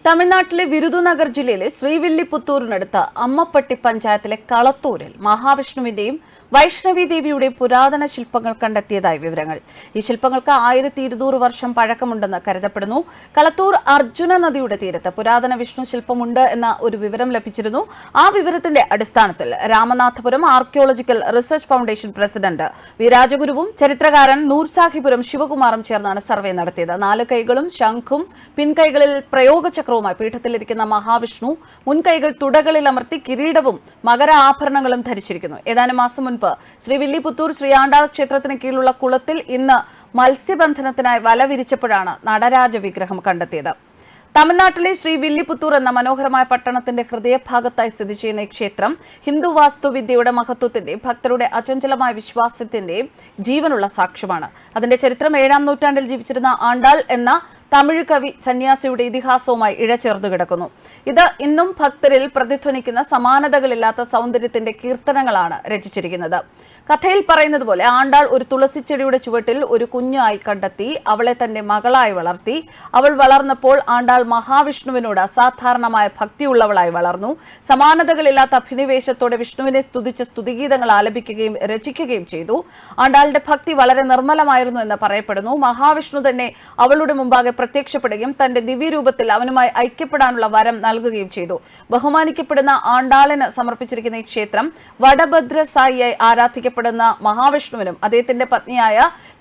തമിഴ്നാട്ടിലെ വിരുദുനഗർ ജില്ലയിലെ ശ്രീവില്ലിപുത്തൂരിനടുത്ത് അമ്മപ്പട്ടി പഞ്ചായത്തിലെ കളത്തൂരിൽ മഹാവിഷ്ണുവിന്റെയും വൈഷ്ണവി ദേവിയുടെയും പുരാതന ശില്പങ്ങൾ കണ്ടെത്തിയതായി വിവരങ്ങൾ. ഈ ശില്പങ്ങൾക്ക് 1200 വർഷം പഴക്കമുണ്ടെന്ന് കരുതപ്പെടുന്നു. കളത്തൂർ അർജുന നദിയുടെ തീരത്ത് പുരാതന വിഷ്ണു ശില്പമുണ്ട് എന്ന ഒരു വിവരം ലഭിച്ചിരുന്നു. ആ വിവരത്തിന്റെ അടിസ്ഥാനത്തിൽ Ramanathapuram archaeological research foundation president V രാജഗുരുവും ചരിത്രകാരൻ നൂർസാഹിപുരം ശിവകുമാറും ചേർന്നാണ് സർവേ നടത്തിയത്. 4 കൈകളും ശംഖും പിൻകൈകളിൽ പ്രയോഗചക്രവുമായി പീഠത്തിലിരിക്കുന്ന മഹാവിഷ്ണു മുൻകൈകൾ തുടകളിൽ അമർത്തി കിരീടവും മകര ആഭരണങ്ങളും ധരിച്ചിരിക്കുന്നു. ഏതാനും മാസം മുൻപ് ശ്രീവില്ലിപുത്തൂർ ശ്രീ ആണ്ടാൾ ക്ഷേത്രത്തിന് കീഴിലുള്ള കുളത്തിൽ ഇന്ന് മത്സ്യബന്ധനത്തിനായി വല വിരിച്ചപ്പോഴാണ് നടരാജ വിഗ്രഹം കണ്ടെത്തിയത്. തമിഴ്നാട്ടിലെ ശ്രീവില്ലിപുത്തൂർ എന്ന മനോഹരമായ പട്ടണത്തിന്റെ ഹൃദയഭാഗത്തായി സ്ഥിതി ചെയ്യുന്ന ഈ ക്ഷേത്രം ഹിന്ദു വാസ്തുവിദ്യയുടെ മഹത്വത്തിന്റെയും ഭക്തരുടെ അചഞ്ചലമായ വിശ്വാസത്തിന്റെയും ജീവനുള്ള സാക്ഷ്യമാണ്. അതിന്റെ ചരിത്രം 7-ാം നൂറ്റാണ്ടിൽ ജീവിച്ചിരുന്ന ആണ്ടാൾ എന്ന തമിഴ് കവി സന്യാസിയുടെ ഇതിഹാസവുമായി ഇഴചേർന്നു കിടക്കുന്നു. ഇത് ഇന്നും ഭക്തരിൽ പ്രതിധ്വനിക്കുന്ന സമാനതകളില്ലാത്ത സൗന്ദര്യത്തിന്റെ കീർത്തനങ്ങളാണ് രചിച്ചിരിക്കുന്നത്. കഥയിൽ പറയുന്നത് പോലെ ആണ്ടാൾ ഒരു തുളസിച്ചെടിയുടെ ചുവട്ടിൽ ഒരു കുഞ്ഞായി കണ്ടെത്തി അവളെ തന്റെ മകളായി വളർത്തി. അവൾ വളർന്നപ്പോൾ ആണ്ടാൾ മഹാവിഷ്ണുവിനോട് അസാധാരണമായ ഭക്തിയുള്ളവളായി വളർന്നു. സമാനതകളില്ലാത്ത അഭിനിവേശത്തോടെ വിഷ്ണുവിനെ സ്തുതിച്ച് സ്തുതിഗീതങ്ങൾ ആലപിക്കുകയും രചിക്കുകയും ചെയ്തു. ആണ്ടാളുടെ ഭക്തി വളരെ നിർമ്മലമായിരുന്നു എന്ന് പറയപ്പെടുന്നു. മഹാവിഷ്ണു തന്നെ അവളുടെ മുമ്പാകെ പ്രത്യക്ഷപ്പെടുകയും തന്റെ ദിവ്യരൂപത്തിൽ അവനുമായി ഐക്യപ്പെടാനുള്ള വരം നൽകുകയും ചെയ്തു. ബഹുമാനിക്കപ്പെടുന്ന ആണ്ടാളിന് സമർപ്പിച്ചിരിക്കുന്ന ഈ ക്ഷേത്രം വടഭദ്രസായിയായി ആരാധിക്കപ്പെടുന്ന മഹാവിഷ്ണുവിനും അദ്ദേഹത്തിന്റെ പത്നിയായ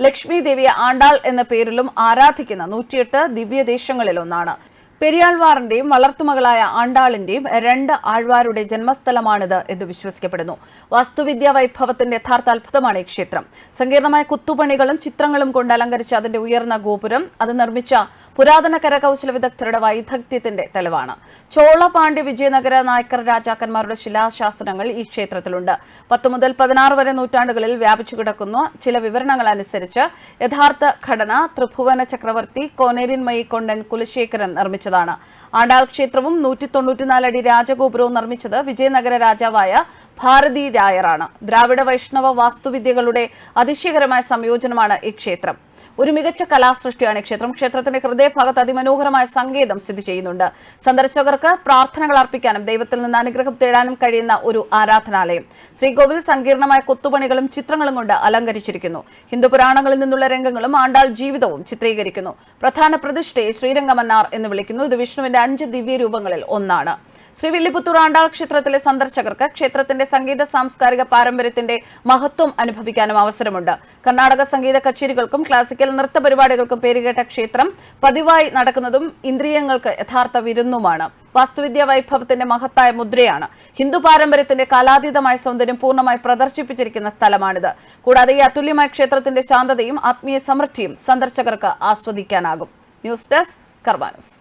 ലക്ഷ്മി ദേവിയെ ആണ്ടാൾ എന്ന പേരിലും ആരാധിക്കുന്ന 108 ദിവ്യദേശങ്ങളിൽ ഒന്നാണ്. പെരിയാൾവാറിന്റെയും വളർത്തുമകളായ ആണ്ടാളിന്റെയും 2 ആഴ്വാരുടെ ജന്മസ്ഥലമാണിത് എന്ന് വിശ്വസിക്കപ്പെടുന്നു. വാസ്തുവിദ്യാ വൈഭവത്തിന്റെ യഥാർത്ഥ അത്ഭുതമാണ് ഈ ക്ഷേത്രം. സങ്കീർണമായ കുത്തുപണികളും ചിത്രങ്ങളും കൊണ്ട് അലങ്കരിച്ച അതിന്റെ ഉയർന്ന ഗോപുരം അത് നിർമ്മിച്ച പുരാതന കരകൗശല വിദഗ്ധരുടെ വൈദഗ്ധ്യത്തിന്റെ തെളിവാണ്. ചോള, പാണ്ഡ്യ, വിജയനഗര, നായ്ക്കർ രാജാക്കന്മാരുടെ ശിലാശാസനങ്ങൾ ഈ ക്ഷേത്രത്തിലുണ്ട്. 10 മുതൽ 16 വരെ നൂറ്റാണ്ടുകളിൽ വ്യാപിച്ചു കിടക്കുന്ന ചില വിവരണങ്ങൾ അനുസരിച്ച് യഥാർത്ഥ ഘടന ത്രിഭുവന ചക്രവർത്തി കോനേരിൻമയി കൊണ്ടൻ കുലശേഖരൻ നിർമ്മിച്ചതാണ്. ആണ്ടാൾ ക്ഷേത്രവും 194 അടി രാജഗോപുരവും നിർമ്മിച്ചത് വിജയനഗര രാജാവായ ഭാരതി രായറാണ്. ദ്രാവിഡ വൈഷ്ണവ വാസ്തുവിദ്യകളുടെ അതിശയകരമായ സംയോജനമാണ് ഈ ക്ഷേത്രം. ഒരു മികച്ച കലാസൃഷ്ടിയാണ് ക്ഷേത്രം. ക്ഷേത്രത്തിന്റെ ഹൃദയഭാഗത്ത് അതിമനോഹരമായ സങ്കേതം സ്ഥിതി ചെയ്യുന്നുണ്ട്. സന്ദർശകർക്ക് പ്രാർത്ഥനകൾ അർപ്പിക്കാനും ദൈവത്തിൽ നിന്ന് അനുഗ്രഹം തേടാനും കഴിയുന്ന ഒരു ആരാധനാലയം. ശ്രീകോവിൽ സങ്കീർണമായ കൊത്തുപണികളും ചിത്രങ്ങളും കൊണ്ട് അലങ്കരിച്ചിരിക്കുന്നു. ഹിന്ദു പുരാണങ്ങളിൽ നിന്നുള്ള രംഗങ്ങളും ആണ്ടാൾ ജീവിതവും ചിത്രീകരിക്കുന്നു. പ്രധാന പ്രതിഷ്ഠയെ ശ്രീരംഗമന്നാർ എന്ന് വിളിക്കുന്നു. ഇത് വിഷ്ണുവിന്റെ 5 ദിവ്യരൂപങ്ങളിൽ ഒന്നാണ്. ശ്രീവില്ലിപുത്തൂർ ആണ്ടാൾ ക്ഷേത്രത്തിലെ സന്ദർശകർക്ക് ക്ഷേത്രത്തിന്റെ സംഗീത സാംസ്കാരിക പാരമ്പര്യത്തിന്റെ മഹത്വം അനുഭവിക്കാനും അവസരമുണ്ട്. കർണാടക സംഗീത കച്ചേരികൾക്കും ക്ലാസിക്കൽ നൃത്ത പരിപാടികൾക്കും പേരുകേട്ട ക്ഷേത്രം പതിവായി നടക്കുന്നതും ഇന്ദ്രിയങ്ങൾക്ക് യഥാർത്ഥ വിരുന്നുമാണ്. വാസ്തുവിദ്യാ വൈഭവത്തിന്റെ മഹത്തായ മുദ്രയാണ്. ഹിന്ദു പാരമ്പര്യത്തിന്റെ കാലാതീതമായ സൗന്ദര്യം പൂർണ്ണമായി പ്രദർശിപ്പിച്ചിരിക്കുന്ന സ്ഥലമാണിത്. കൂടാതെ ഈ അതുല്യമായ ക്ഷേത്രത്തിന്റെ ശാന്തതയും ആത്മീയ സമൃദ്ധിയും സന്ദർശകർക്ക് ആസ്വദിക്കാനാകും. ന്യൂസ് ഡെസ്ക് കർമ്മ ന്യൂസ്.